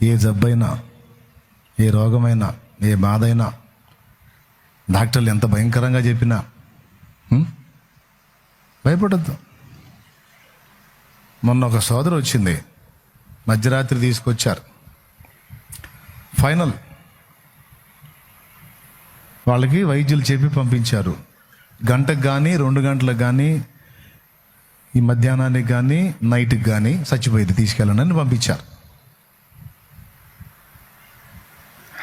ఏ జబ్బైనా, ఏ రోగమైనా, ఏ బాధ అయినా డాక్టర్లు ఎంత భయంకరంగా చెప్పినా భయపడద్దు. మొన్న ఒక సోదరు వచ్చింది, మధ్యరాత్రి తీసుకొచ్చారు. ఫైనల్ వాళ్ళకి వైద్యులు చెప్పి పంపించారు. గంటకు కానీ 2 గంటలకు కానీ, ఈ మధ్యాహ్నానికి కానీ, నైట్కి కానీ చచ్చిపోయింది, తీసుకెళ్ళండి పంపించారు.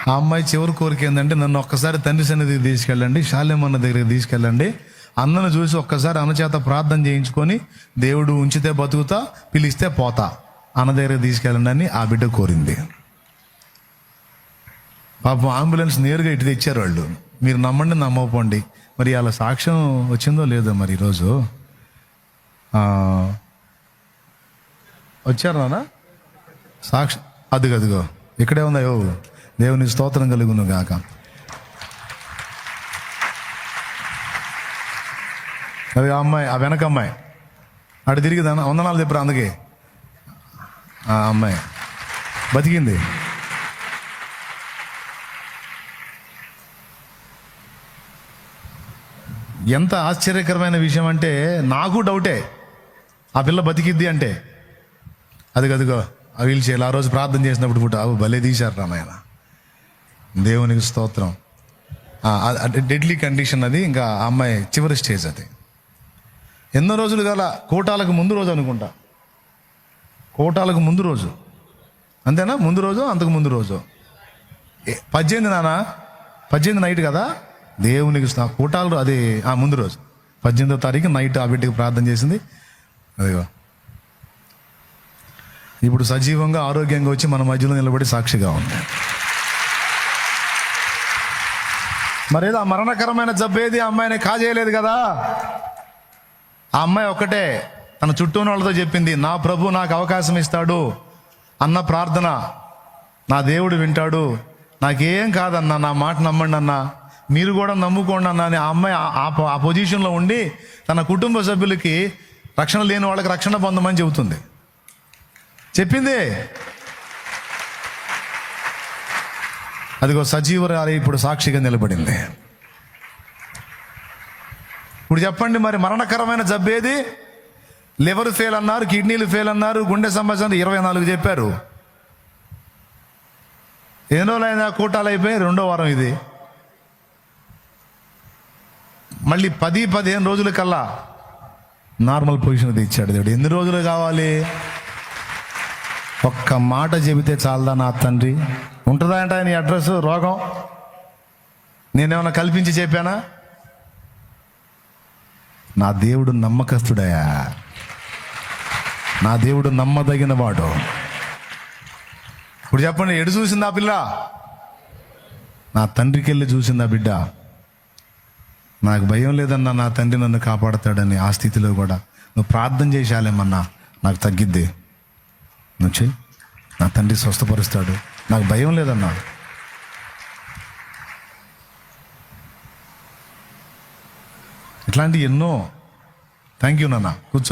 ఆ అమ్మాయి చివరి కోరిక ఏంటంటే, నన్ను ఒక్కసారి తండ్రి సన్నిధికి తీసుకెళ్ళండి, శాలేమన్న దగ్గరికి తీసుకెళ్ళండి, అన్నను చూసి ఒక్కసారి అన్నచేత ప్రార్థన చేయించుకొని, దేవుడు ఉంచితే బతుకుతా, పిలిస్తే పోతా, అన్న దగ్గరికి తీసుకెళ్ళండి అని ఆ బిడ్డ కోరింది. పాపం అంబులెన్స్ నేరుగా ఇటు తెచ్చారు వాళ్ళు. మీరు నమ్మండి నమ్మకపోండి, మరి అలా సాక్ష్యం వచ్చిందో లేదో మరి ఈరోజు వచ్చారు నాన్న సాక్ష్యం. అదిగో ఇక్కడే ఉందా? దేవుని స్తోత్రం కలుగును గాక. అది ఆ అమ్మాయి, ఆ వెనక అమ్మాయి అటు తిరిగి వందనాలు చెప్పారు. అందుకే ఆ అమ్మాయి బతికింది. ఎంత ఆశ్చర్యకరమైన విషయం అంటే, నాకు డౌటే ఆ పిల్ల బతికిద్ది అంటే. అదిగో ఆ వీల్ చైర్ ఆ రోజు ప్రార్థన చేసినప్పుడు పుట్టు భలే తీశారు రా నాయన, దేవునికి స్తోత్రం. డెడ్లీ కండిషన్ అది. ఇంకా ఆ అమ్మాయి చివరి స్టేజ్ అది. ఎన్నో రోజులు గల కోటాలకు ముందు రోజు అనుకుంటా, కోటాలకు ముందు రోజు అంతేనా? ముందు రోజు, అంతకు ముందు రోజు 18 నానా, 18 నైట్ కదా దేవునికి కోటాలు. అది ముందు రోజు 18వ తారీఖు నైట్ ఆ బిడ్డకి ప్రార్థన చేసింది. అదిగో ఇప్పుడు సజీవంగా ఆరోగ్యంగా వచ్చి మన మధ్యలో నిలబడి సాక్షిగా ఉంది. మరేదో ఆ మరణకరమైన జబ్బేది ఆ అమ్మాయిని కాజేయలేదు కదా. ఆ అమ్మాయి ఒక్కటే తన చుట్టూ ఉన్న వాళ్ళతో చెప్పింది, నా ప్రభు నాకు అవకాశం ఇస్తాడు అన్న ప్రార్థన నా దేవుడు వింటాడు, నాకేం కాదన్నా, నా మాట నమ్మండి అన్నా, మీరు కూడా నమ్ముకోండి అన్నా అని ఆ అమ్మాయి ఆ పొజిషన్లో ఉండి తన కుటుంబ సభ్యులకి, రక్షణ లేని వాళ్ళకి రక్షణ పొందమని చెబుతుంది. చెప్పింది. అదిగో సజీవరాలి ఇప్పుడు సాక్షిగా నిలబడింది. ఇప్పుడు చెప్పండి, మరి మరణకరమైన జబ్బేది? లివర్ ఫెయిల్ అన్నారు, కిడ్నీలు ఫెయిల్ అన్నారు, గుండె సమస్య 24 చెప్పారు. ఎన్ని రోజులైనా కూటాలు అయిపోయి 2వ వారం ఇది. మళ్ళీ 10-15 రోజుల కల్లా నార్మల్ పొజిషన్ తెచ్చాడు దేవుడు. ఎన్ని రోజులు కావాలి? ఒక్క మాట చెబితే చాలదా నా తండ్రి? ఉంటుందా అంటే ఆయన అడ్రస్ రోగం? నేనేమన్నా కల్పించి చెప్పానా? నా దేవుడు నమ్మకస్తుడయా, నా దేవుడు నమ్మదగిన వాడు. ఇప్పుడు చెప్పండి, ఎడు చూసింది ఆ పిల్ల? నా తండ్రికి వెళ్ళి చూసింది ఆ బిడ్డ. నాకు భయం లేదన్నా, నా తండ్రి నన్ను కాపాడతాడని. ఆ స్థితిలో కూడా నువ్వు ప్రార్థన చేసేయాలేమన్నా, నాకు తగ్గిద్ది, నువ్వు చెయ్యి, నా తండ్రి స్వస్థపరుస్తాడు, నాకు భయం లేదన్నా. ఇట్లాంటి ఎన్నో. థ్యాంక్ యూ నాన్న, కూర్చో.